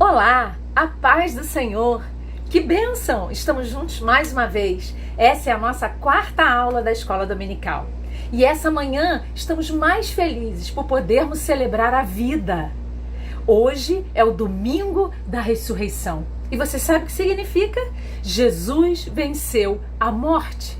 Olá, a paz do Senhor. Que bênção! Estamos juntos mais uma vez. Essa é a nossa quarta aula da Escola Dominical. E essa manhã estamos mais felizes por podermos celebrar a vida. Hoje é o domingo da ressurreição. E você sabe o que significa? Jesus venceu a morte.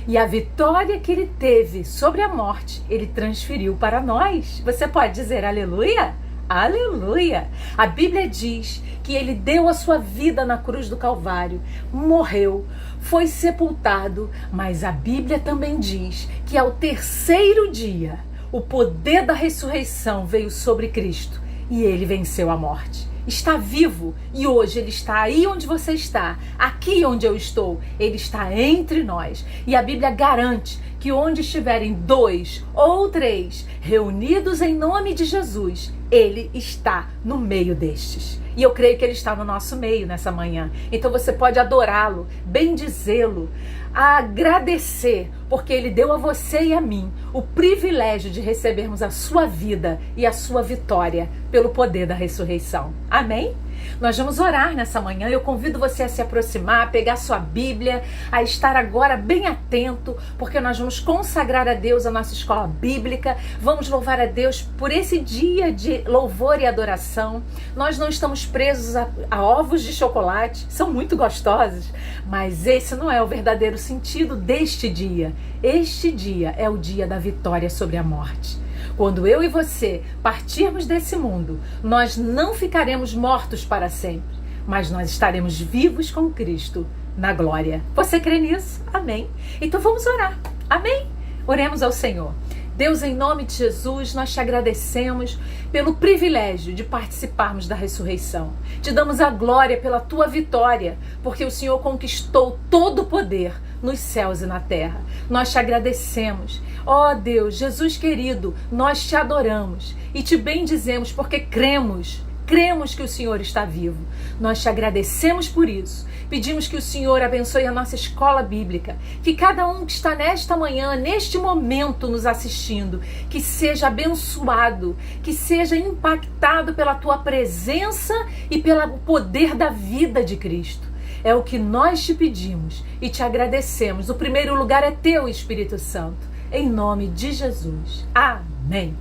E a vitória que ele teve sobre a morte, ele transferiu para nós. Você pode dizer aleluia? Aleluia! A Bíblia diz que ele deu a sua vida na cruz do Calvário, morreu, foi sepultado, mas a Bíblia também diz que ao terceiro dia, o poder da ressurreição veio sobre Cristo e ele venceu a morte. Está vivo e hoje ele está aí onde você está, aqui onde eu estou, ele está entre nós. E a Bíblia garante que onde estiverem 2 ou 3 reunidos em nome de Jesus, ele está no meio destes. E eu creio que ele está no nosso meio nessa manhã. Então você pode adorá-lo, bendizê-lo, agradecer, porque ele deu a você e a mim o privilégio de recebermos a sua vida e a sua vitória pelo poder da ressurreição. Amém? Nós vamos orar nessa manhã. Eu convido você a se aproximar, a pegar sua Bíblia, a estar agora bem atento, porque nós vamos consagrar a Deus a nossa escola bíblica. Vamos louvar a Deus por esse dia de louvor e adoração. Nós não estamos presos a ovos de chocolate, são muito gostosos, mas esse não é o verdadeiro sentido deste dia. Este dia é o dia da vitória sobre a morte. Quando eu e você partirmos desse mundo, nós não ficaremos mortos para sempre, mas nós estaremos vivos com Cristo na glória. Você crê nisso? Amém. Então vamos orar. Amém? Oremos ao Senhor. Deus, em nome de Jesus, nós te agradecemos pelo privilégio de participarmos da ressurreição. Te damos a glória pela tua vitória, porque o Senhor conquistou todo o poder nos céus e na terra. Nós te agradecemos. Ó Deus, Jesus querido, nós te adoramos e te bendizemos porque cremos que o Senhor está vivo. Nós te agradecemos por isso. Pedimos que o Senhor abençoe a nossa escola bíblica, que cada um que está nesta manhã, neste momento nos assistindo, que seja abençoado, que seja impactado pela tua presença e pelo poder da vida de Cristo. É o que nós te pedimos e te agradecemos. O primeiro lugar é teu, Espírito Santo. Em nome de Jesus. Amém.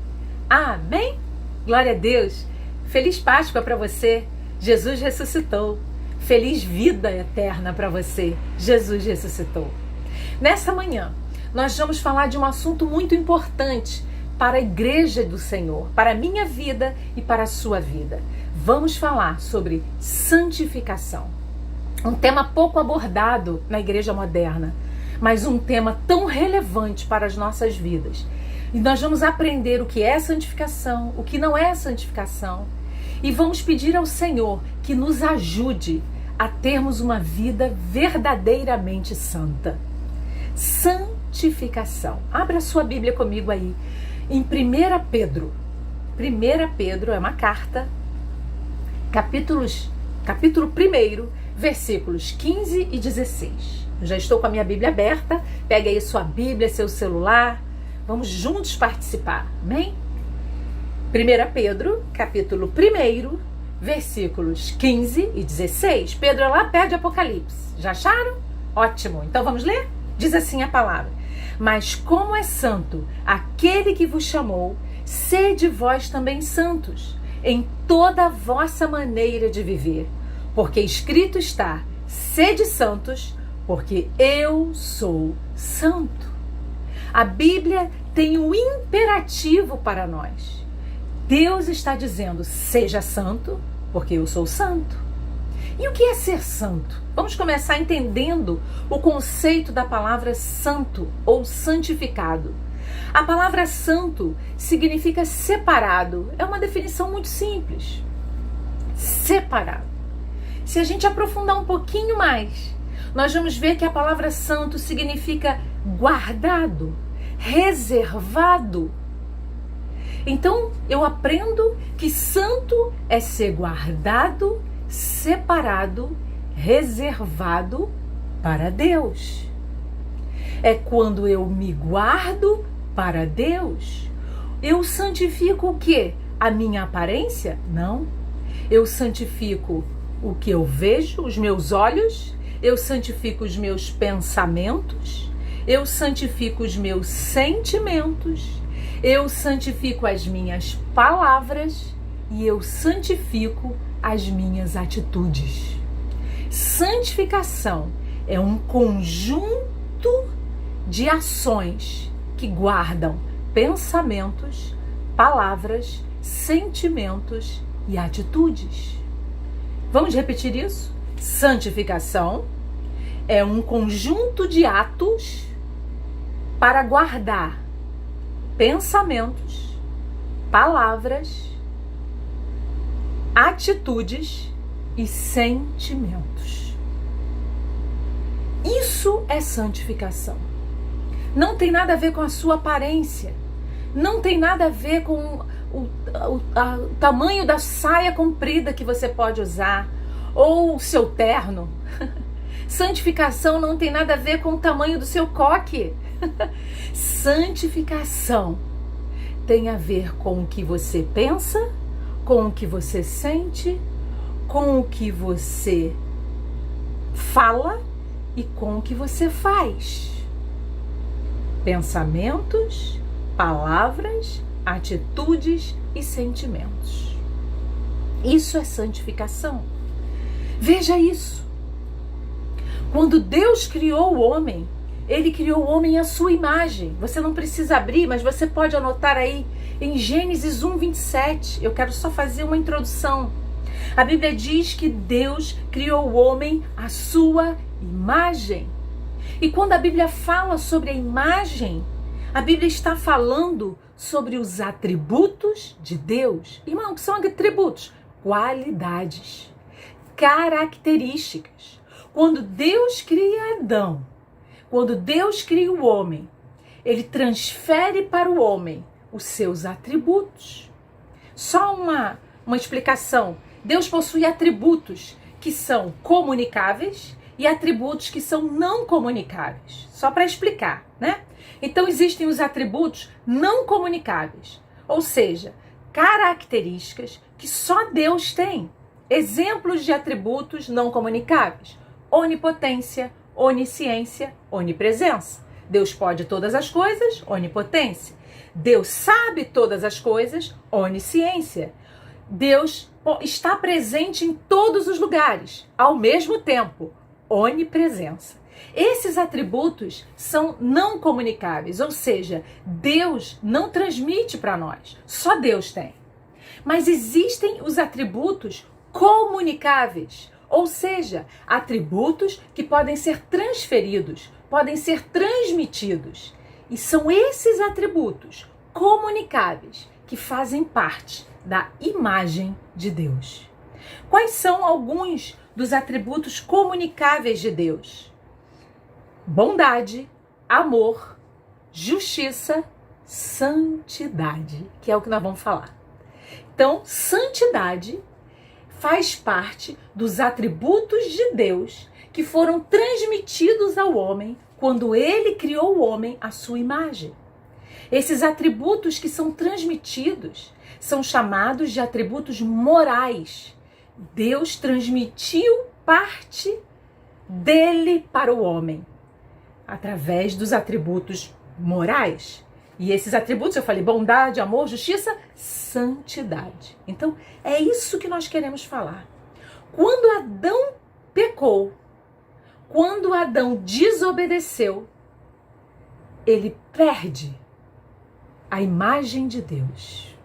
Amém. Glória a Deus. Feliz Páscoa para você. Jesus ressuscitou. Feliz vida eterna para você. Jesus ressuscitou. Nessa manhã, nós vamos falar de um assunto muito importante para a igreja do Senhor, para a minha vida e para a sua vida. Vamos falar sobre santificação. Um tema pouco abordado na igreja moderna, mas um tema tão relevante para as nossas vidas. E nós vamos aprender o que é santificação, o que não é santificação. E vamos pedir ao Senhor que nos ajude a termos uma vida verdadeiramente santa. Santificação. Abra sua Bíblia comigo aí. Em 1 Pedro. 1 Pedro é uma carta. Capítulo 1, versículos 15 e 16. Eu já estou com a minha Bíblia aberta. Pegue aí sua Bíblia, seu celular. Vamos juntos participar. Amém? 1 Pedro, capítulo 1, versículos 15 e 16. Pedro é lá perto de Apocalipse. Já acharam? Ótimo. Então vamos ler? Diz assim a palavra. Mas como é santo aquele que vos chamou, sede vós também santos, em toda a vossa maneira de viver. Porque escrito está, sede santos, porque eu sou santo. A Bíblia tem um imperativo para nós. Deus está dizendo, seja santo, porque eu sou santo. E o que é ser santo? Vamos começar entendendo o conceito da palavra santo ou santificado. A palavra santo significa separado. É uma definição muito simples. Separado. Se a gente aprofundar um pouquinho mais, nós vamos ver que a palavra santo significa guardado, reservado. Então, eu aprendo que santo é ser guardado, separado, reservado para Deus. É quando eu me guardo para Deus. Eu santifico o quê? A minha aparência? Não. Eu santifico o que eu vejo, os meus olhos, eu santifico os meus pensamentos, eu santifico os meus sentimentos, eu santifico as minhas palavras e eu santifico as minhas atitudes. Santificação é um conjunto de ações que guardam pensamentos, palavras, sentimentos e atitudes. Vamos repetir isso? Santificação é um conjunto de atos para guardar pensamentos, palavras, atitudes e sentimentos. Isso é santificação. Não tem nada a ver com a sua aparência. Não tem nada a ver com o tamanho da saia comprida que você pode usar ou o seu terno. Santificação não tem nada a ver com o tamanho do seu coque. Santificação tem a ver com o que você pensa, com o que você sente, com o que você fala e com o que você faz. Pensamentos, palavras, atitudes e sentimentos. Isso é santificação. Veja isso. Quando Deus criou o homem, Ele criou o homem à sua imagem. Você não precisa abrir, mas você pode anotar aí em Gênesis 1:27. Eu quero só fazer uma introdução. A Bíblia diz que Deus criou o homem à sua imagem. E quando a Bíblia fala sobre a imagem, a Bíblia está falando sobre os atributos de Deus. Irmão, o que são atributos? Qualidades, características. Quando Deus cria Adão, quando Deus cria o homem, Ele transfere para o homem os seus atributos. Só uma explicação. Deus possui atributos que são comunicáveis e atributos que são não comunicáveis. Só para explicar, né? Então existem os atributos não comunicáveis, ou seja, características que só Deus tem. Exemplos de atributos não comunicáveis: onipotência, onisciência, onipresença. Deus pode todas as coisas, onipotência. Deus sabe todas as coisas, onisciência. Deus está presente em todos os lugares, ao mesmo tempo, onipresença. Esses atributos são não comunicáveis, ou seja, Deus não transmite para nós, só Deus tem. Mas existem os atributos comunicáveis, ou seja, atributos que podem ser transferidos, podem ser transmitidos. E são esses atributos comunicáveis que fazem parte da imagem de Deus. Quais são alguns dos atributos comunicáveis de Deus? Bondade, amor, justiça, santidade, que é o que nós vamos falar. Então, santidade faz parte dos atributos de Deus que foram transmitidos ao homem quando Ele criou o homem à sua imagem. Esses atributos que são transmitidos são chamados de atributos morais. Deus transmitiu parte dele para o homem através dos atributos morais. E esses atributos, eu falei, bondade, amor, justiça, santidade. Então, é isso que nós queremos falar. Quando Adão pecou, quando Adão desobedeceu, ele perde a imagem de Deus.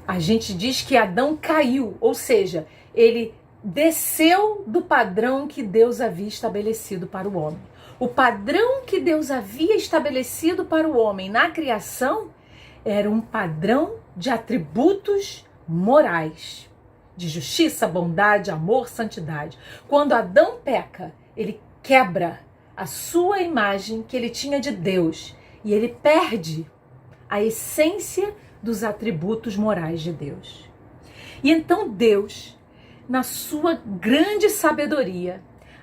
A gente diz que Adão caiu, ou seja, ele desceu do padrão que Deus havia estabelecido para o homem. O padrão que Deus havia estabelecido para o homem na criação era um padrão de atributos morais, de justiça, bondade, amor, santidade. Quando Adão peca, ele quebra a sua imagem que ele tinha de Deus e ele perde a essência dos atributos morais de Deus. E então Deus, na sua grande sabedoria,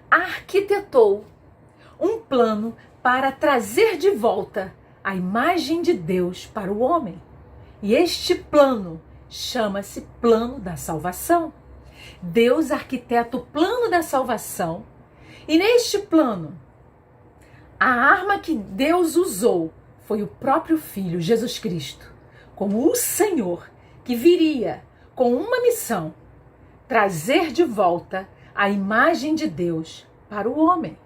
arquitetou um plano para trazer de volta a imagem de Deus para o homem. E este plano chama-se plano da salvação. Deus arquiteta o plano da salvação, e neste plano, a arma que Deus usou foi o próprio Filho, Jesus Cristo, como o Senhor, que viria com uma missão: trazer de volta a imagem de Deus para o homem.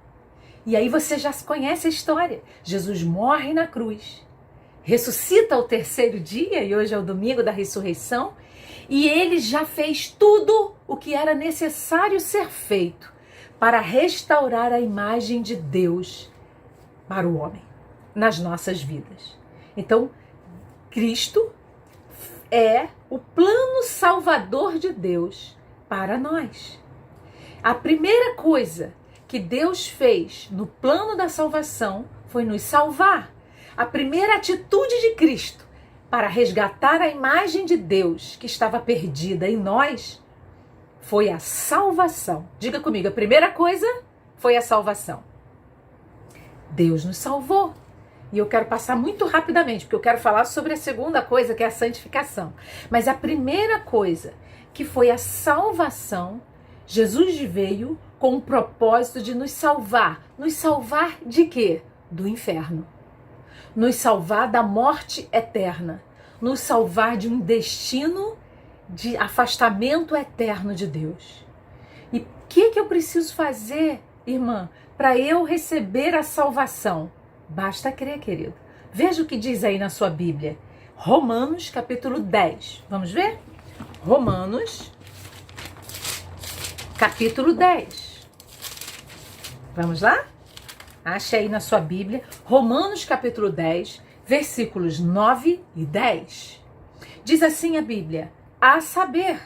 E aí você já conhece a história. Jesus morre na cruz, ressuscita ao terceiro dia, e hoje é o domingo da ressurreição, e ele já fez tudo o que era necessário ser feito para restaurar a imagem de Deus para o homem, nas nossas vidas. Então, Cristo é o plano salvador de Deus para nós. A primeira coisa que Deus fez no plano da salvação foi nos salvar. A primeira atitude de Cristo para resgatar a imagem de Deus que estava perdida em nós foi a salvação. Diga comigo, a primeira coisa foi a salvação. Deus nos salvou. E eu quero passar muito rapidamente, porque eu quero falar sobre a segunda coisa, que é a santificação. Mas a primeira coisa, que foi a salvação, Jesus veio com o propósito de nos salvar. Nos salvar de quê? Do inferno. Nos salvar da morte eterna. Nos salvar de um destino de afastamento eterno de Deus. E o que eu preciso fazer, irmã, para eu receber a salvação? Basta crer, querido. Veja o que diz aí na sua Bíblia. Romanos, capítulo 10. Vamos ver? Romanos, capítulo 10. Vamos lá? Ache aí na sua Bíblia. Romanos, capítulo 10, versículos 9 e 10. Diz assim a Bíblia: a saber,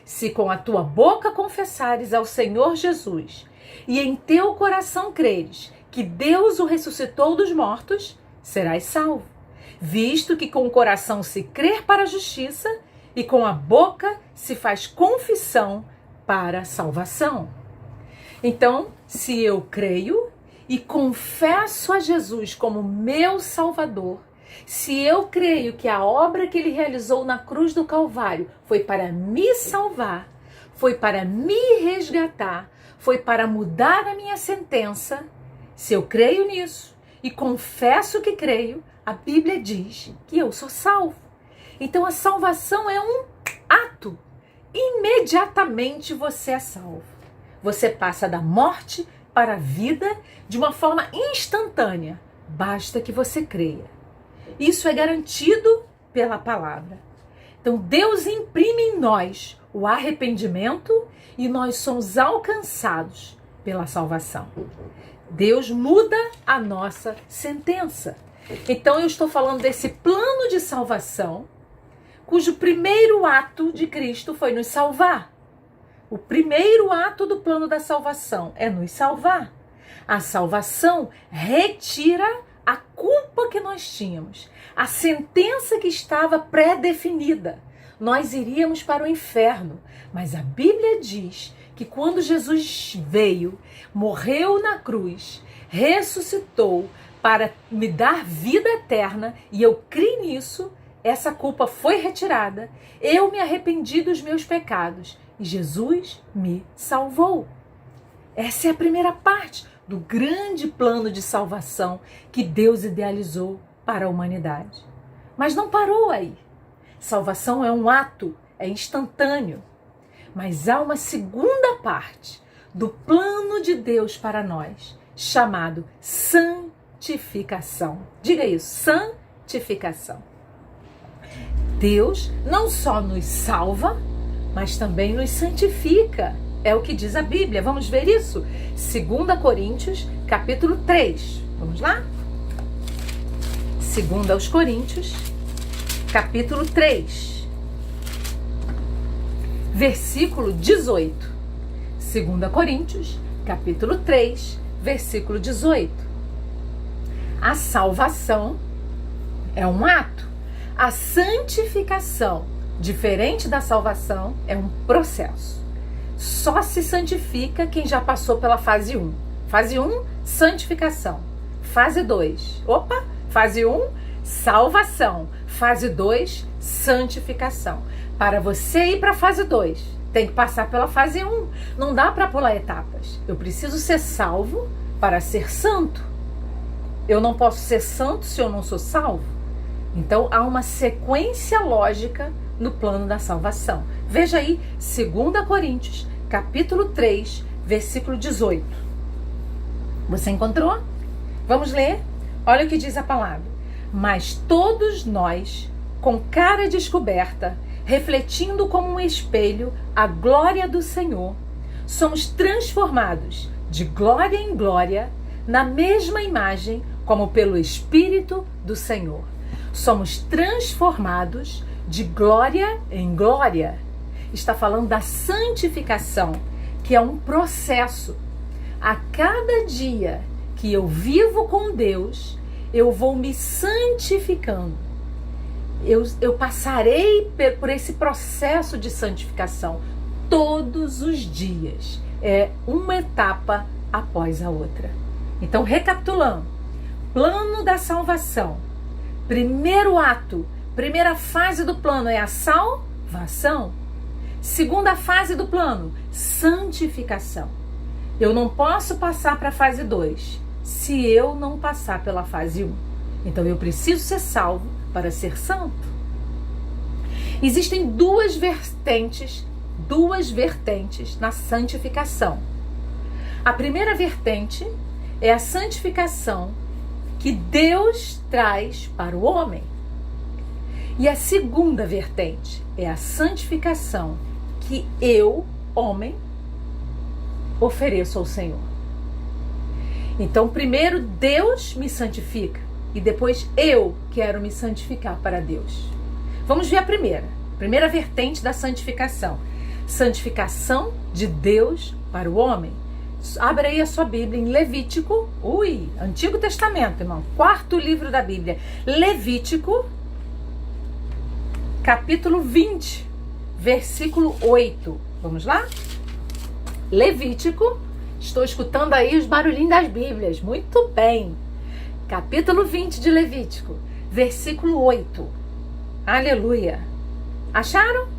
se com a tua boca confessares ao Senhor Jesus e em teu coração creres que Deus o ressuscitou dos mortos, serás salvo. Visto que com o coração se crer para a justiça e com a boca se faz confissão para a salvação. Então, se eu creio e confesso a Jesus como meu Salvador, se eu creio que a obra que ele realizou na cruz do Calvário foi para me salvar, foi para me resgatar, foi para mudar a minha sentença, se eu creio nisso e confesso que creio, a Bíblia diz que eu sou salvo. Então a salvação é um ato. Imediatamente você é salvo. Você passa da morte para a vida de uma forma instantânea. Basta que você creia. Isso é garantido pela palavra. Então Deus imprime em nós o arrependimento e nós somos alcançados pela salvação. Deus muda a nossa sentença. Então eu estou falando desse plano de salvação, cujo primeiro ato de Cristo foi nos salvar. O primeiro ato do plano da salvação é nos salvar. A salvação retira a culpa que nós tínhamos, a sentença que estava pré-definida. Nós iríamos para o inferno, mas a Bíblia diz que quando Jesus veio, morreu na cruz, ressuscitou para me dar vida eterna, e eu creio nisso, essa culpa foi retirada, eu me arrependi dos meus pecados e Jesus me salvou. Essa é a primeira parte do grande plano de salvação que Deus idealizou para a humanidade. Mas não parou aí. Salvação é um ato, é instantâneo. Mas há uma segunda parte do plano de Deus para nós, chamado santificação. Diga isso, santificação. Deus não só nos salva, mas também nos santifica. É o que diz a Bíblia. Vamos ver isso? 2 Coríntios, capítulo 3. Vamos lá? 2 Coríntios, capítulo 3. Versículo 18. 2 Coríntios, capítulo 3, versículo 18. A salvação é um ato. A santificação, diferente da salvação, é um processo. Só se santifica quem já passou pela fase 1. Fase 1, santificação. Fase 2, fase 1, salvação. Fase 2, santificação. Para você ir para a fase 2, tem que passar pela fase 1. Não dá para pular etapas. Eu preciso ser salvo para ser santo. Eu não posso ser santo se eu não sou salvo. Então há uma sequência lógica no plano da salvação. Veja aí, 2 Coríntios, capítulo 3, versículo 18. Você encontrou? Vamos ler? Olha o que diz a palavra. Mas todos nós, com cara descoberta, refletindo como um espelho a glória do Senhor, somos transformados de glória em glória na mesma imagem como pelo Espírito do Senhor. Somos transformados de glória em glória. Está falando da santificação, que é um processo. A cada dia que eu vivo com Deus, eu vou me santificando. Eu passarei por esse processo de santificação todos os dias. É uma etapa após a outra. Então, recapitulando. Plano da salvação. Primeiro ato, primeira fase do plano é a salvação. Segunda fase do plano, santificação. Eu não posso passar para a fase 2 se eu não passar pela fase 1. Então eu preciso ser salvo para ser santo. Existem duas vertentes na santificação. A primeira vertente é a santificação que Deus traz para o homem. E a segunda vertente é a santificação que eu, homem, ofereço ao Senhor. Então, primeiro Deus me santifica e depois eu quero me santificar para Deus. Vamos ver a primeira vertente da santificação. Santificação de Deus para o homem. Abra aí a sua Bíblia em Levítico, Antigo Testamento, irmão, 4º livro da Bíblia, Levítico, capítulo 20, versículo 8. Vamos lá? Levítico, estou escutando aí os barulhinhos das Bíblias, muito bem. Capítulo 20 de Levítico, versículo 8. Aleluia. Acharam?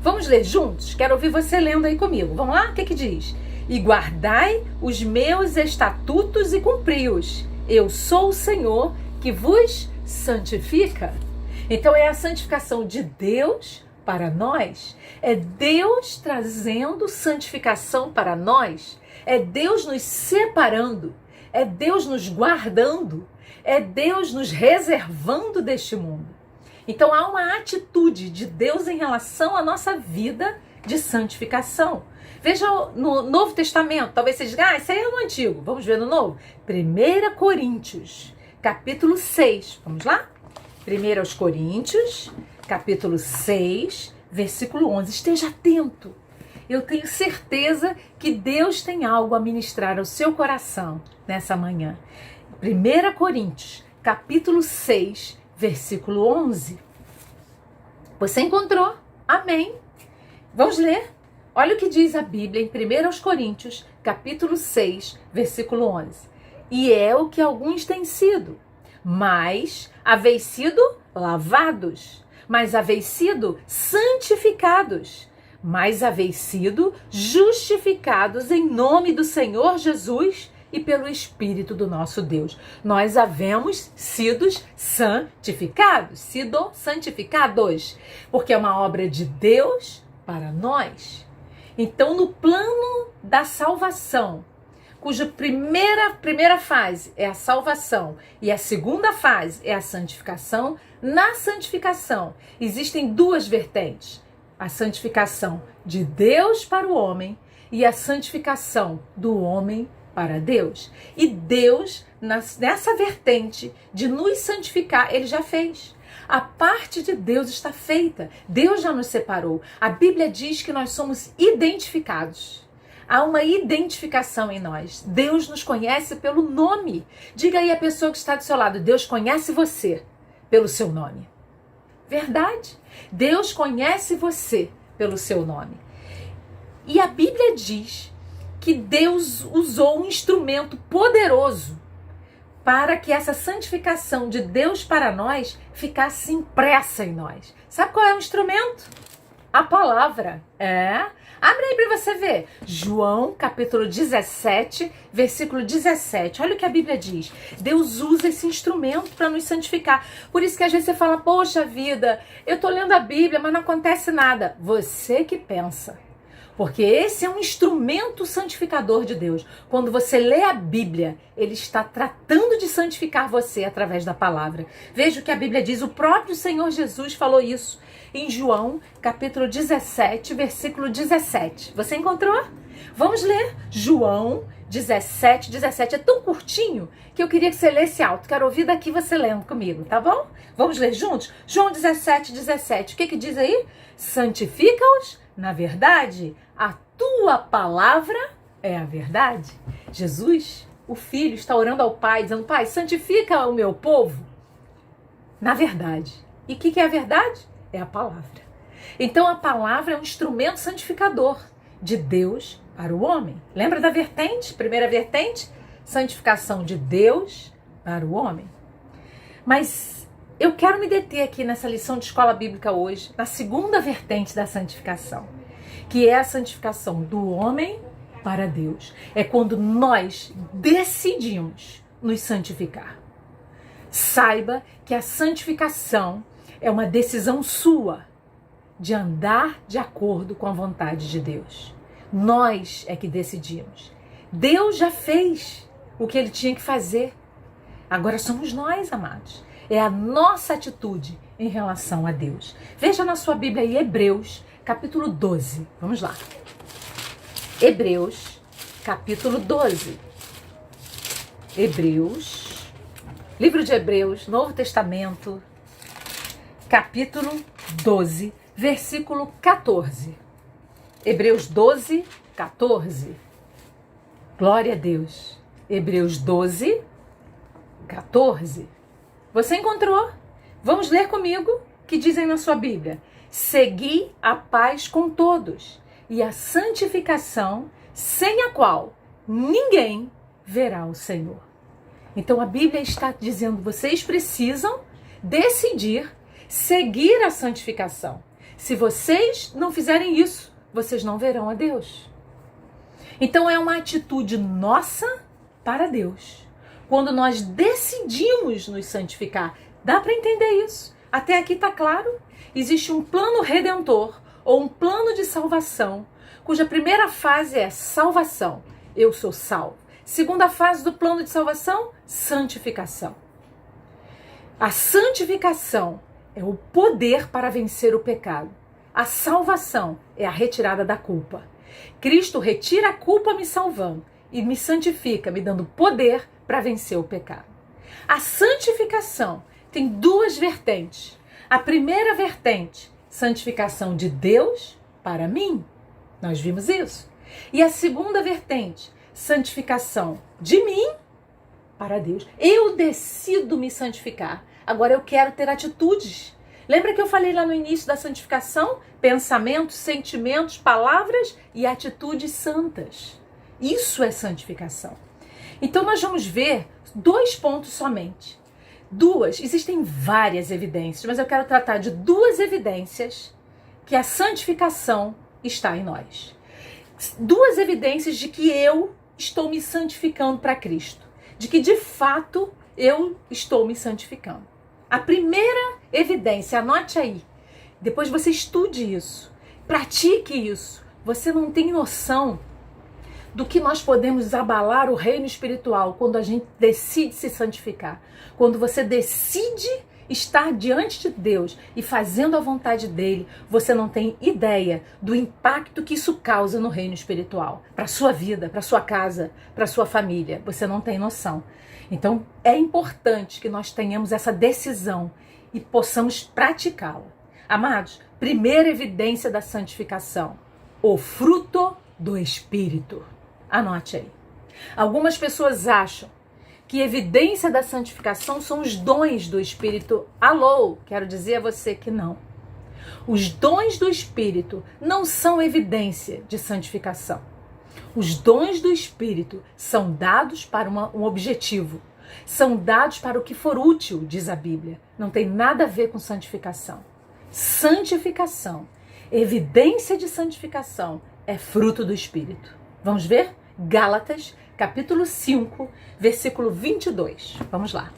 Vamos ler juntos? Quero ouvir você lendo aí comigo. Vamos lá? O que diz? E guardai os meus estatutos e cumpri-os. Eu sou o Senhor que vos santifica. Então é a santificação de Deus para nós. É Deus trazendo santificação para nós. É Deus nos separando. É Deus nos guardando. É Deus nos reservando deste mundo. Então há uma atitude de Deus em relação à nossa vida de santificação. Veja no Novo Testamento, talvez você diga, isso aí é no Antigo. Vamos ver no Novo? 1 Coríntios, capítulo 6. Vamos lá? 1 Coríntios, capítulo 6, versículo 11. Esteja atento. Eu tenho certeza que Deus tem algo a ministrar ao seu coração nessa manhã. 1 Coríntios, capítulo 6, versículo 11. Você encontrou? Amém. Vamos ler? Olha o que diz a Bíblia em 1 Coríntios, capítulo 6, versículo 11. E é o que alguns têm sido, mas haveis sido lavados, mas haveis sido santificados, mas haveis sido justificados em nome do Senhor Jesus e pelo Espírito do nosso Deus. Nós havemos sido santificados, porque é uma obra de Deus para nós. Então, no plano da salvação, cuja primeira fase é a salvação e a segunda fase é a santificação, na santificação existem duas vertentes. A santificação de Deus para o homem e a santificação do homem para Deus. E Deus, nessa vertente de nos santificar, Ele já fez. A parte de Deus está feita. Deus já nos separou. A Bíblia diz que nós somos identificados. Há uma identificação em nós. Deus nos conhece pelo nome. Diga aí a pessoa que está do seu lado, Deus conhece você pelo seu nome. Verdade? Deus conhece você pelo seu nome. E a Bíblia diz que Deus usou um instrumento poderoso para que essa santificação de Deus para nós ficasse impressa em nós. Sabe qual é o instrumento? A palavra. Abre aí para você ver. João, capítulo 17, versículo 17. Olha o que a Bíblia diz. Deus usa esse instrumento para nos santificar. Por isso que às vezes você fala, poxa vida, eu tô lendo a Bíblia, mas não acontece nada. Você que pensa. Porque esse é um instrumento santificador de Deus. Quando você lê a Bíblia, Ele está tratando de santificar você através da palavra. Veja o que a Bíblia diz. O próprio Senhor Jesus falou isso em João, capítulo 17, versículo 17. Você encontrou? Vamos ler João 17, 17. É tão curtinho que eu queria que você lesse alto. Quero ouvir daqui você lendo comigo, tá bom? Vamos ler juntos? João 17, 17. O que diz aí? Santifica-os na verdade. A tua palavra é a verdade. Jesus, o Filho, está orando ao Pai, dizendo, Pai, santifica o meu povo na verdade. E o que é a verdade? É a palavra. Então a palavra é um instrumento santificador de Deus para o homem. Lembra da vertente? Primeira vertente, santificação de Deus para o homem. Mas eu quero me deter aqui nessa lição de escola bíblica hoje, na segunda vertente da santificação, que é a santificação do homem para Deus. É quando nós decidimos nos santificar. Saiba que a santificação é uma decisão sua de andar de acordo com a vontade de Deus. Nós é que decidimos. Deus já fez o que Ele tinha que fazer. Agora somos nós, amados. É a nossa atitude em relação a Deus. Veja na sua Bíblia aí, Hebreus, capítulo 12. Vamos lá. Hebreus, capítulo 12. Hebreus, livro de Hebreus, Novo Testamento, capítulo 12, versículo 14. Hebreus 12, 14. Glória a Deus. Hebreus 12, 14. Você encontrou? Vamos ler comigo, que dizem na sua Bíblia. Segui a paz com todos e a santificação, sem a qual ninguém verá o Senhor. Então a Bíblia está dizendo, vocês precisam decidir seguir a santificação. Se vocês não fizerem isso, vocês não verão a Deus. Então é uma atitude nossa para Deus. Quando nós decidimos nos santificar, dá para entender isso. Até aqui está claro? Existe um plano redentor ou um plano de salvação, cuja primeira fase é salvação. Eu sou salvo. Segunda fase do plano de salvação, santificação. A santificação é o poder para vencer o pecado. A salvação é a retirada da culpa. Cristo retira a culpa me salvando e me santifica, me dando poder para vencer o pecado. A santificação tem duas vertentes. A primeira vertente, santificação de Deus para mim. Nós vimos isso. E a segunda vertente, santificação de mim para Deus. Eu decido me santificar. Agora eu quero ter atitudes. Lembra que eu falei lá no início da santificação? Pensamentos, sentimentos, palavras e atitudes santas. Isso é santificação. Então nós vamos ver 2 pontos somente. Existem várias evidências, mas eu quero tratar de 2 evidências que a santificação está em nós. 2 evidências de que eu estou me santificando para Cristo. De que de fato eu estou me santificando. A primeira evidência, anote aí. Depois você estude isso. Pratique isso. Você não tem noção do que nós podemos abalar o reino espiritual quando a gente decide se santificar. Quando você decide estar diante de Deus e fazendo a vontade dele, você não tem ideia do impacto que isso causa no reino espiritual. Para a sua vida, para a sua casa, para a sua família. Você não tem noção. Então é importante que nós tenhamos essa decisão e possamos praticá-la. Amados, primeira evidência da santificação, o fruto do Espírito. Anote aí. Algumas pessoas acham que evidência da santificação são os dons do Espírito. Alô, quero dizer a você que não. Os dons do Espírito não são evidência de santificação. Os dons do Espírito são dados para um objetivo. São dados para o que for útil, diz a Bíblia. Não tem nada a ver com santificação. Santificação Evidência de santificação é fruto do Espírito. Vamos ver? Gálatas, capítulo 5, versículo 22. Vamos lá.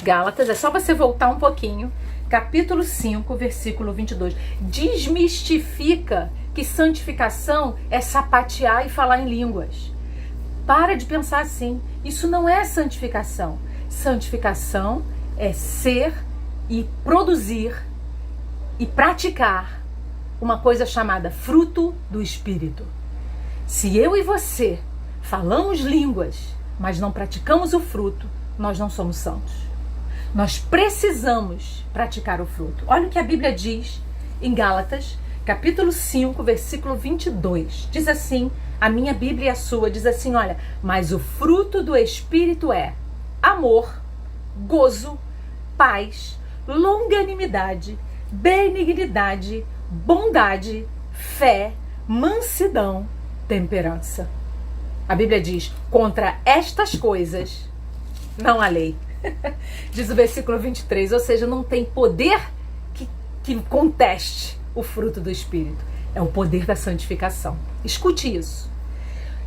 Gálatas, é só você voltar um pouquinho. Capítulo 5, versículo 22. Desmistifica que santificação é sapatear e falar em línguas. Para de pensar assim. Isso não é santificação. Santificação é ser e produzir e praticar uma coisa chamada fruto do Espírito. Se eu e você falamos línguas, mas não praticamos o fruto, nós não somos santos. Nós precisamos praticar o fruto. Olha o que a Bíblia diz em Gálatas, capítulo 5, versículo 22. Diz assim, a minha Bíblia e a sua, diz assim, olha, mas o fruto do Espírito é amor, gozo, paz, longanimidade, benignidade, bondade, fé, mansidão, temperança. A Bíblia diz, contra estas coisas não há lei. Diz o versículo 23, ou seja, não tem poder que conteste o fruto do Espírito. É o poder da santificação. Escute isso.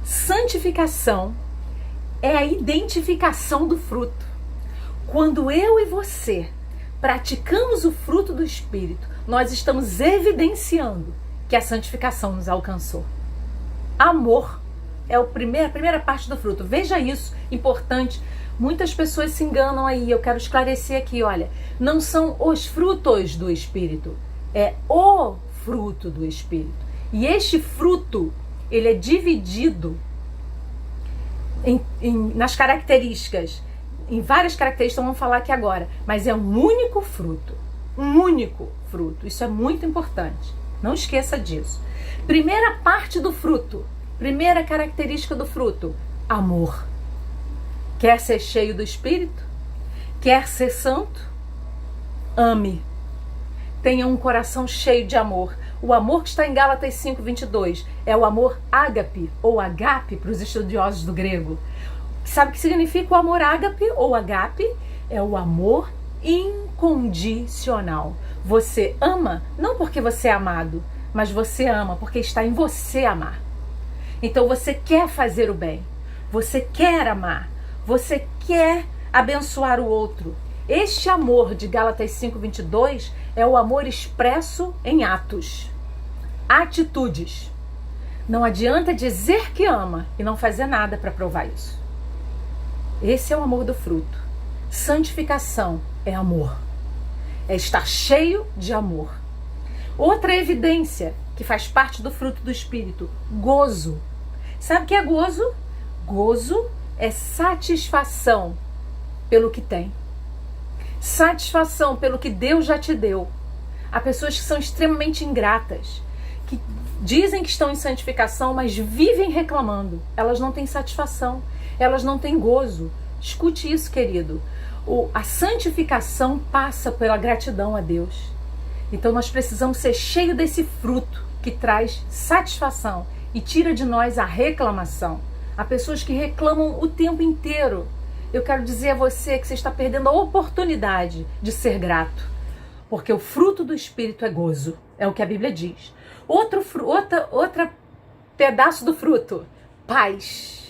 Santificação é a identificação do fruto. Quando eu e você praticamos o fruto do Espírito, nós estamos evidenciando que a santificação nos alcançou. Amor é a primeira parte do fruto. Veja isso, importante. Muitas pessoas se enganam aí. Eu quero esclarecer aqui, olha. Não são os frutos do Espírito. É o fruto do Espírito. E este fruto, ele é dividido nas características. Em várias características, vamos falar aqui agora. Mas é um único fruto. Um único fruto. Isso é muito importante. Não esqueça disso. Primeira parte do fruto. Primeira característica do fruto. Amor. Quer ser cheio do Espírito? Quer ser santo? Ame. Tenha um coração cheio de amor. O amor que está em Gálatas 5, 22 é o amor ágape ou agape para os estudiosos do grego. Sabe o que significa o amor ágape ou agape? É o amor incondicional. Você ama não porque você é amado, mas você ama porque está em você amar. Então você quer fazer o bem, você quer amar, você quer abençoar o outro. Este amor de Gálatas 5, 22 é o amor expresso em atos, atitudes. Não adianta dizer que ama e não fazer nada para provar isso. Esse é o amor do fruto. Santificação é amor. É estar cheio de amor. Outra evidência que faz parte do fruto do Espírito, gozo. Sabe o que é gozo? Gozo é satisfação pelo que tem. Satisfação pelo que Deus já te deu. Há pessoas que são extremamente ingratas, que dizem que estão em santificação, mas vivem reclamando. Elas não têm satisfação, elas não têm gozo. Escute isso, querido. A santificação passa pela gratidão a Deus. Então nós precisamos ser cheios desse fruto que traz satisfação e tira de nós a reclamação. Há pessoas que reclamam o tempo inteiro. Eu quero dizer a você que você está perdendo a oportunidade de ser grato, porque o fruto do Espírito é gozo, é o que a Bíblia diz. Outro pedaço do fruto, paz.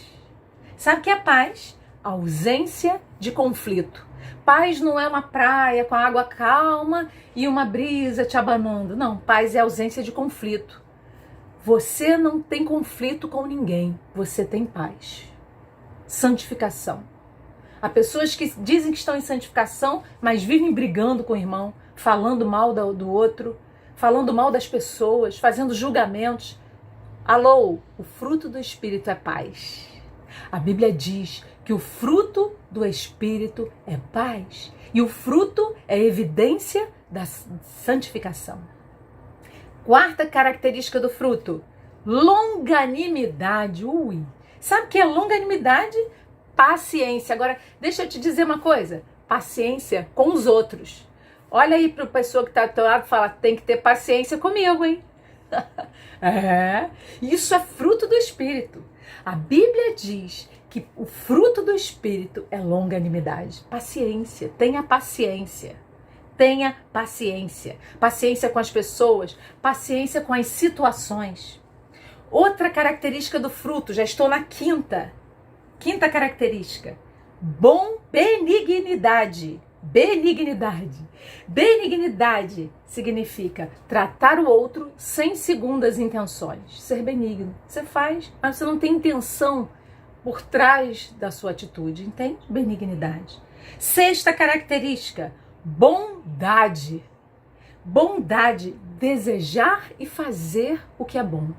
Sabe o que é paz? Ausência de conflito. Paz não é uma praia com água calma e uma brisa te abanando. Não, paz é ausência de conflito. Você não tem conflito com ninguém, você tem paz. Santificação. Há pessoas que dizem que estão em santificação, mas vivem brigando com o irmão, falando mal do outro, falando mal das pessoas, fazendo julgamentos. Alô, o fruto do Espírito é paz. A Bíblia diz que o fruto do Espírito é paz. E o fruto é evidência da santificação. Quarta característica do fruto, longanimidade. Sabe o que é longanimidade? Paciência. Agora, deixa eu te dizer uma coisa. Paciência com os outros. Olha aí para a pessoa que está do teu lado e fala, tem que ter paciência comigo, hein? Isso é fruto do Espírito. A Bíblia diz que o fruto do Espírito é longanimidade. Paciência. Tenha paciência. Tenha paciência. Paciência com as pessoas, paciência com as situações. Outra característica do fruto, já estou na quinta característica. Benignidade. Benignidade. Benignidade significa tratar o outro sem segundas intenções. Ser benigno. Você faz, mas você não tem intenção por trás da sua atitude, entende? Benignidade. Sexta característica, bondade. Bondade, desejar e fazer o que é bom.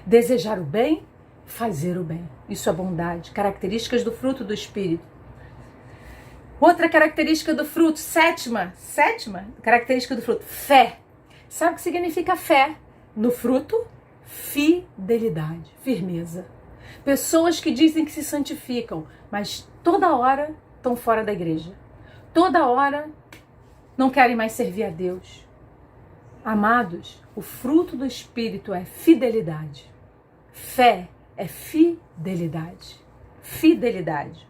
Desejar o bem, fazer o bem. Isso é bondade. Características do fruto do Espírito. Outra característica do fruto, sétima característica do fruto, fé. Sabe o que significa fé? No fruto, fidelidade, firmeza. Pessoas que dizem que se santificam, mas toda hora estão fora da igreja. Toda hora não querem mais servir a Deus. Amados, o fruto do Espírito é fidelidade. Fé é fidelidade. Fidelidade.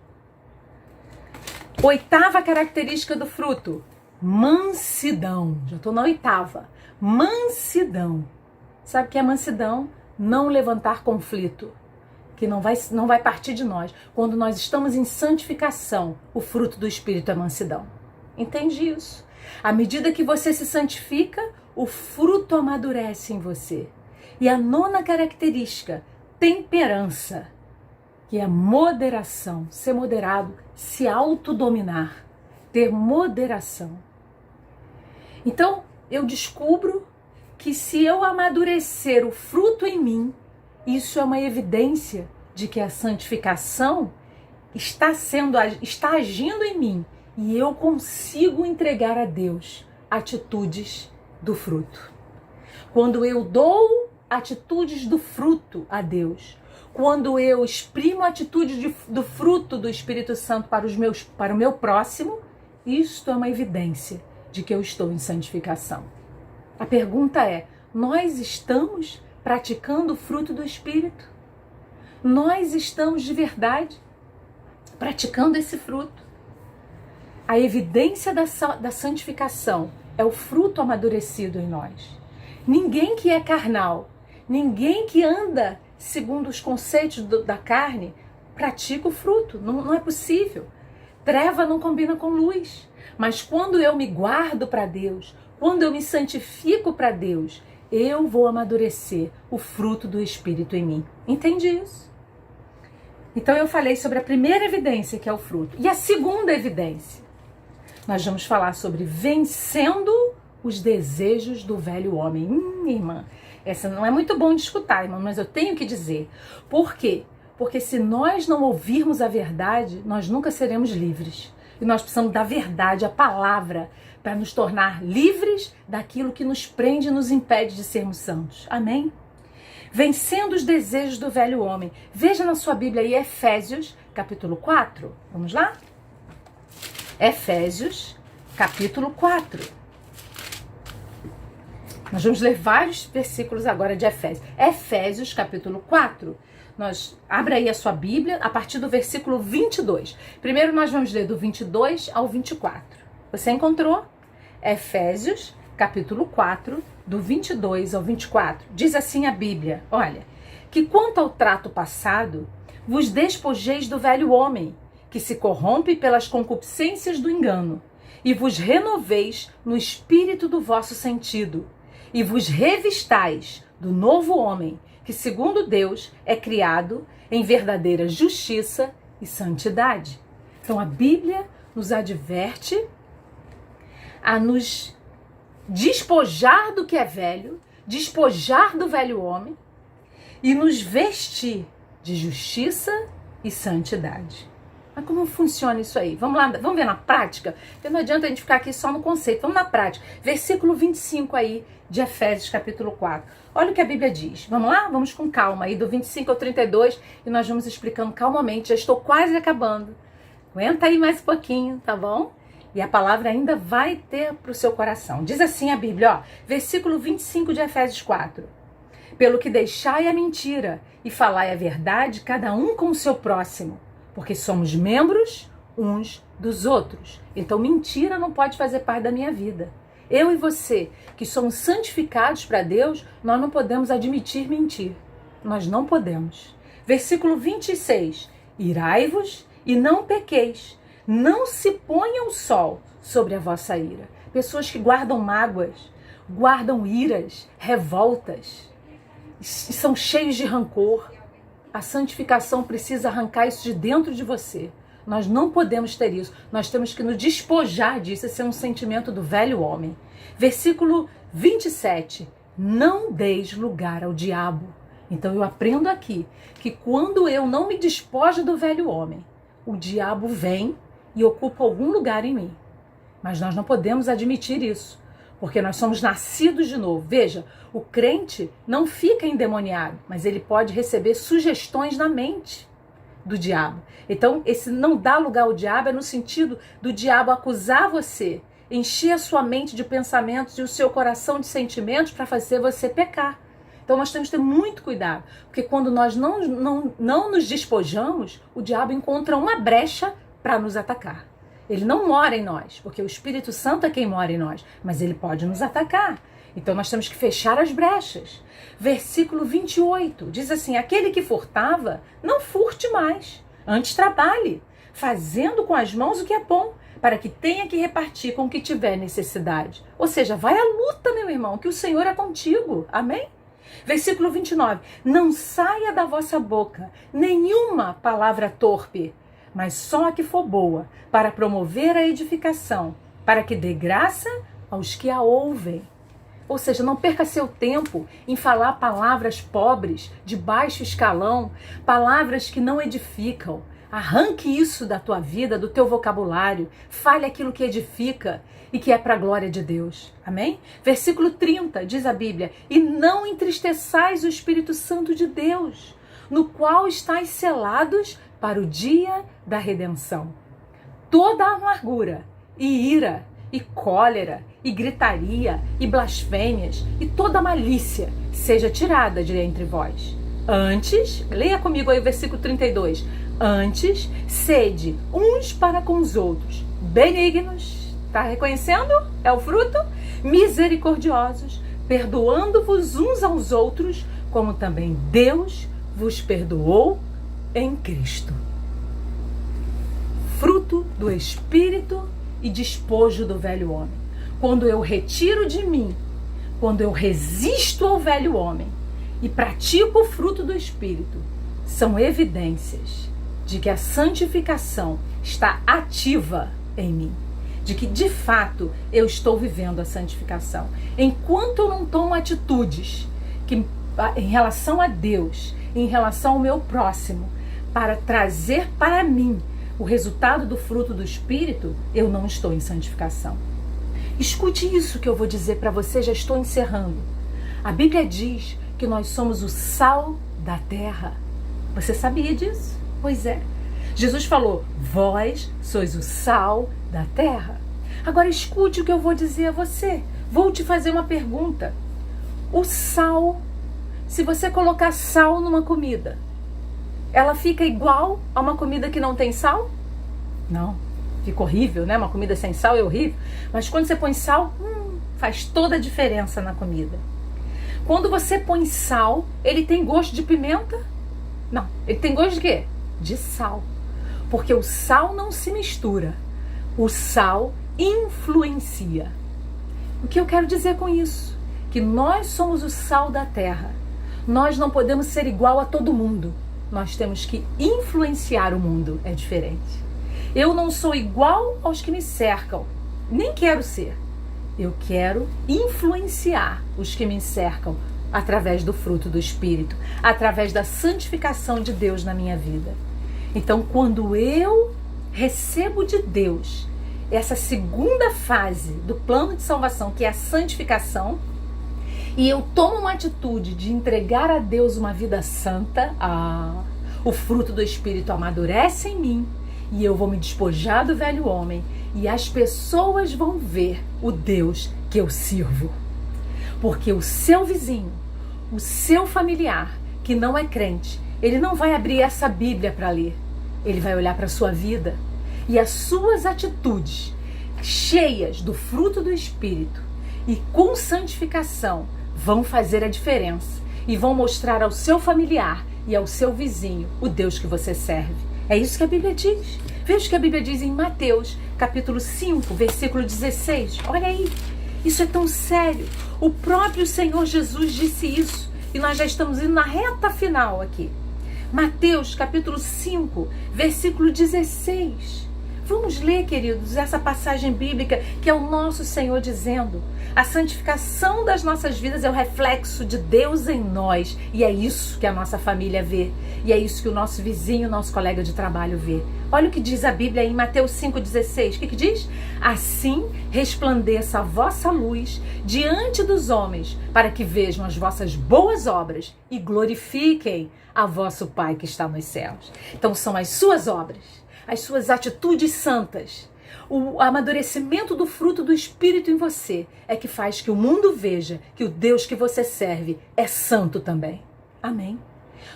Oitava característica do fruto, mansidão. Já estou na oitava. Mansidão. Sabe o que é mansidão? Não levantar conflito, que não vai partir de nós. Quando nós estamos em santificação, o fruto do Espírito é mansidão. Entende isso? À medida que você se santifica, o fruto amadurece em você. E a nona característica, temperança, que é moderação, ser moderado, se autodominar, ter moderação. Então, eu descubro que se eu amadurecer o fruto em mim, isso é uma evidência de que a santificação está agindo em mim e eu consigo entregar a Deus atitudes do fruto. Quando eu dou atitudes do fruto a Deus, quando eu exprimo a atitude do fruto do Espírito Santo para o meu próximo, isto é uma evidência de que eu estou em santificação. A pergunta é, nós estamos praticando o fruto do Espírito? Nós estamos de verdade praticando esse fruto? A evidência da santificação é o fruto amadurecido em nós. Ninguém que é carnal, ninguém que anda segundo os conceitos da carne, pratica o fruto. Não é possível. Treva não combina com luz. Mas quando eu me guardo para Deus, quando eu me santifico para Deus, eu vou amadurecer o fruto do Espírito em mim. Entende isso? Então eu falei sobre a primeira evidência, que é o fruto. E a segunda evidência, nós vamos falar sobre vencendo os desejos do velho homem. Irmã, essa não é muito bom de escutar, irmã, mas eu tenho que dizer. Por quê? Porque se nós não ouvirmos a verdade, nós nunca seremos livres. E nós precisamos da verdade, a palavra, para nos tornar livres daquilo que nos prende e nos impede de sermos santos. Amém? Vencendo os desejos do velho homem. Veja na sua Bíblia aí Efésios, capítulo 4. Vamos lá? Efésios, capítulo 4. Nós vamos ler vários versículos agora de Efésios. Efésios, capítulo 4. Abra aí a sua Bíblia a partir do versículo 22. Primeiro nós vamos ler do 22 ao 24. Você encontrou? Efésios, capítulo 4, do 22 ao 24. Diz assim a Bíblia, olha, que quanto ao trato passado, vos despojeis do velho homem, que se corrompe pelas concupiscências do engano, e vos renoveis no espírito do vosso sentido, e vos revistais do novo homem, que segundo Deus é criado em verdadeira justiça e santidade. Então a Bíblia nos adverte a nos despojar do que é velho, despojar do velho homem e nos vestir de justiça e santidade. Mas como funciona isso aí? Vamos lá, vamos ver na prática? Porque não adianta a gente ficar aqui só no conceito. Vamos na prática. Versículo 25 aí de Efésios capítulo 4. Olha o que a Bíblia diz. Vamos lá? Vamos com calma aí, do 25 ao 32, e nós vamos explicando calmamente. Já estou quase acabando. Aguenta aí mais um pouquinho, tá bom? E a palavra ainda vai ter para o seu coração. Diz assim a Bíblia, ó, versículo 25 de Efésios 4. Pelo que deixai a mentira e falai a verdade, cada um com o seu próximo, porque somos membros uns dos outros. Então mentira não pode fazer parte da minha vida. Eu e você, que somos santificados para Deus, nós não podemos admitir mentir. Nós não podemos. Versículo 26. Irai-vos e não pequeis. Não se ponha o sol sobre a vossa ira. Pessoas que guardam mágoas, guardam iras, revoltas, são cheios de rancor. A santificação precisa arrancar isso de dentro de você. Nós não podemos ter isso. Nós temos que nos despojar disso. Esse é um sentimento do velho homem. Versículo 27. Não deis lugar ao diabo. Então eu aprendo aqui que quando eu não me despojo do velho homem, o diabo vem e ocupa algum lugar em mim. Mas nós não podemos admitir isso, porque nós somos nascidos de novo. Veja, o crente não fica endemoniado, mas ele pode receber sugestões na mente do diabo. Então, esse não dá lugar ao diabo é no sentido do diabo acusar você, encher a sua mente de pensamentos e o seu coração de sentimentos para fazer você pecar. Então nós temos que ter muito cuidado, porque quando nós não nos despojamos, o diabo encontra uma brecha para nos atacar. Ele não mora em nós, porque o Espírito Santo é quem mora em nós, mas ele pode nos atacar. Então nós temos que fechar as brechas. Versículo 28 diz assim: aquele que furtava, não furte mais, antes trabalhe, fazendo com as mãos o que é bom, para que tenha que repartir com o que tiver necessidade. Ou seja, vai à luta, meu irmão, que o Senhor é contigo. Amém? Versículo 29. Não saia da vossa boca nenhuma palavra torpe, mas só a que for boa, para promover a edificação, para que dê graça aos que a ouvem. Ou seja, não perca seu tempo em falar palavras pobres, de baixo escalão, palavras que não edificam. Arranque isso da tua vida, do teu vocabulário. Fale aquilo que edifica e que é para a glória de Deus. Amém? Versículo 30, diz a Bíblia: e não entristeçais o Espírito Santo de Deus, no qual estáis selados para o dia da redenção. Toda amargura e ira e cólera e gritaria e blasfêmias e toda malícia seja tirada de entre vós. Antes, leia comigo aí o versículo 32. Antes, sede uns para com os outros, benignos, tá reconhecendo? É o fruto? Misericordiosos, perdoando-vos uns aos outros, como também Deus vos perdoou em Cristo. Fruto do Espírito e despojo do velho homem. Quando eu retiro de mim, quando eu resisto ao velho homem e pratico o fruto do Espírito, são evidências de que a santificação está ativa em mim, de que de fato eu estou vivendo a santificação. Enquanto eu não tomo atitudes que, em relação a Deus, em relação ao meu próximo, para trazer para mim o resultado do fruto do Espírito, eu não estou em santificação. Escute isso que eu vou dizer para você, já estou encerrando. A Bíblia diz que nós somos o sal da terra. Você sabia disso? Pois é. Jesus falou: vós sois o sal da terra. Agora escute o que eu vou dizer a você. Vou te fazer uma pergunta. O sal, se você colocar sal numa comida, ela fica igual a uma comida que não tem sal? Não. Fica horrível, né? Uma comida sem sal é horrível. Mas quando você põe sal, faz toda a diferença na comida. Quando você põe sal, ele tem gosto de pimenta? Não. Ele tem gosto de quê? De sal. Porque o sal não se mistura. O sal influencia. O que eu quero dizer com isso? Que nós somos o sal da terra. Nós não podemos ser igual a todo mundo. Nós temos que influenciar o mundo. É diferente. Eu não sou igual aos que me cercam. Nem quero ser. Eu quero influenciar os que me cercam através do fruto do Espírito, através da santificação de Deus na minha vida. Então, quando eu recebo de Deus essa segunda fase do plano de salvação, que é a santificação, e eu tomo uma atitude de entregar a Deus uma vida santa, o fruto do Espírito amadurece em mim, e eu vou me despojar do velho homem, e as pessoas vão ver o Deus que eu sirvo. Porque o seu vizinho, o seu familiar, que não é crente, ele não vai abrir essa Bíblia para ler. Ele vai olhar para a sua vida. E as suas atitudes, cheias do fruto do Espírito e com santificação, vão fazer a diferença e vão mostrar ao seu familiar e ao seu vizinho o Deus que você serve. É isso que a Bíblia diz. Veja o que a Bíblia diz em Mateus, capítulo 5, versículo 16. Olha aí, isso é tão sério. O próprio Senhor Jesus disse isso e nós já estamos indo na reta final aqui. Mateus, capítulo 5, versículo 16. Vamos ler, queridos, essa passagem bíblica que é o nosso Senhor dizendo: a santificação das nossas vidas é o reflexo de Deus em nós. E é isso que a nossa família vê. E é isso que o nosso vizinho, nosso colega de trabalho vê. Olha o que diz a Bíblia em Mateus 5,16. O que diz? Assim resplandeça a vossa luz diante dos homens, para que vejam as vossas boas obras e glorifiquem a vosso Pai que está nos céus. Então são as suas obras, as suas atitudes santas, o amadurecimento do fruto do Espírito em você é que faz que o mundo veja que o Deus que você serve é santo também. Amém?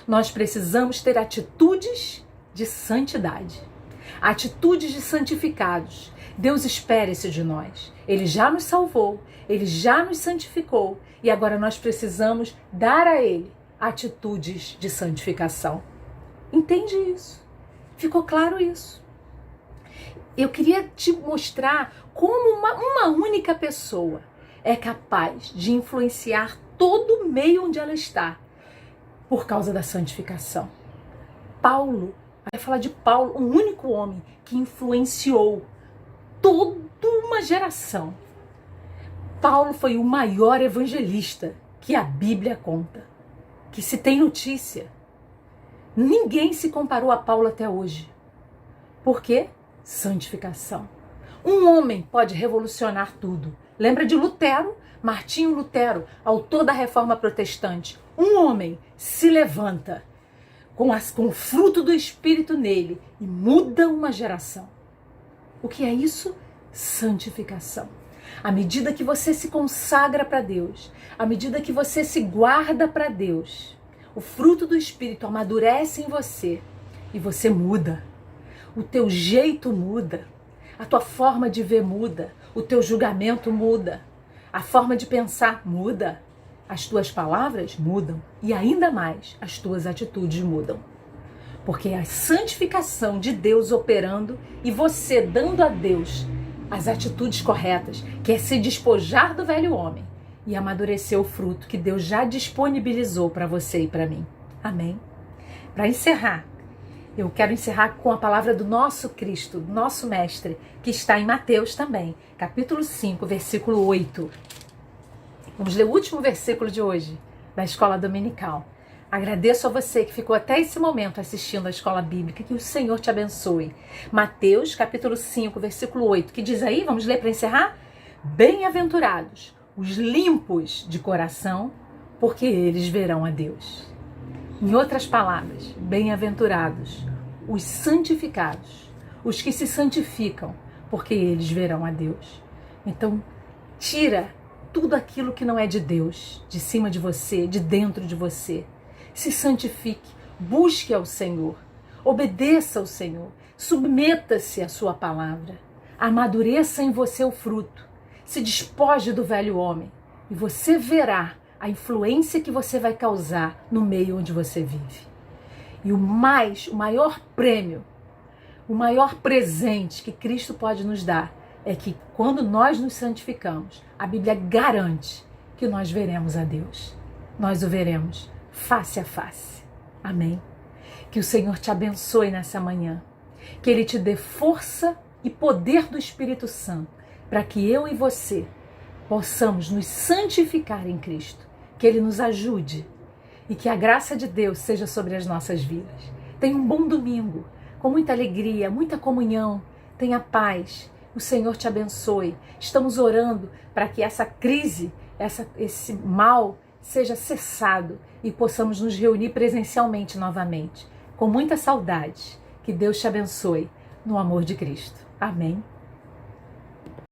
Nós precisamos ter atitudes de santidade, atitudes de santificados. Deus espera isso de nós. Ele já nos salvou, Ele já nos santificou e agora nós precisamos dar a Ele atitudes de santificação. Entende isso? Ficou claro isso? Eu queria te mostrar como uma única pessoa é capaz de influenciar todo o meio onde ela está por causa da santificação. Paulo, vai falar de Paulo, um único homem que influenciou toda uma geração. Paulo foi o maior evangelista que a Bíblia conta, que se tem notícia. Ninguém se comparou a Paulo até hoje. Por quê? Santificação. Um homem pode revolucionar tudo. Lembra de Lutero? Martinho Lutero, autor da Reforma Protestante. Um homem se levanta com o fruto do Espírito nele e muda uma geração. O que é isso? Santificação. À medida que você se consagra para Deus, à medida que você se guarda para Deus, o fruto do Espírito amadurece em você e você muda. O teu jeito muda, a tua forma de ver muda, o teu julgamento muda, a forma de pensar muda, as tuas palavras mudam e ainda mais as tuas atitudes mudam. Porque é a santificação de Deus operando e você dando a Deus as atitudes corretas, que é se despojar do velho homem e amadurecer o fruto que Deus já disponibilizou para você e para mim. Amém? Para encerrar, eu quero encerrar com a palavra do nosso Cristo, do nosso Mestre, que está em Mateus também, capítulo 5, versículo 8. Vamos ler o último versículo de hoje, da Escola Dominical. Agradeço a você que ficou até esse momento assistindo a Escola Bíblica, que o Senhor te abençoe. Mateus, capítulo 5, versículo 8, que diz aí, vamos ler para encerrar? Bem-aventurados os limpos de coração, porque eles verão a Deus. Em outras palavras, bem-aventurados os santificados, os que se santificam, porque eles verão a Deus. Então, tira tudo aquilo que não é de Deus, de cima de você, de dentro de você. Se santifique, busque ao Senhor, obedeça ao Senhor, submeta-se à sua palavra, amadureça em você o fruto, se despoje do velho homem e você verá a influência que você vai causar no meio onde você vive. E o maior prêmio, o maior presente que Cristo pode nos dar é que quando nós nos santificamos, a Bíblia garante que nós veremos a Deus. Nós o veremos face a face. Amém? Que o Senhor te abençoe nessa manhã. Que Ele te dê força e poder do Espírito Santo para que eu e você possamos nos santificar em Cristo. Que Ele nos ajude e que a graça de Deus seja sobre as nossas vidas. Tenha um bom domingo, com muita alegria, muita comunhão. Tenha paz. O Senhor te abençoe. Estamos orando para que essa crise, esse mal seja cessado e possamos nos reunir presencialmente novamente. Com muita saudade. Que Deus te abençoe no amor de Cristo. Amém.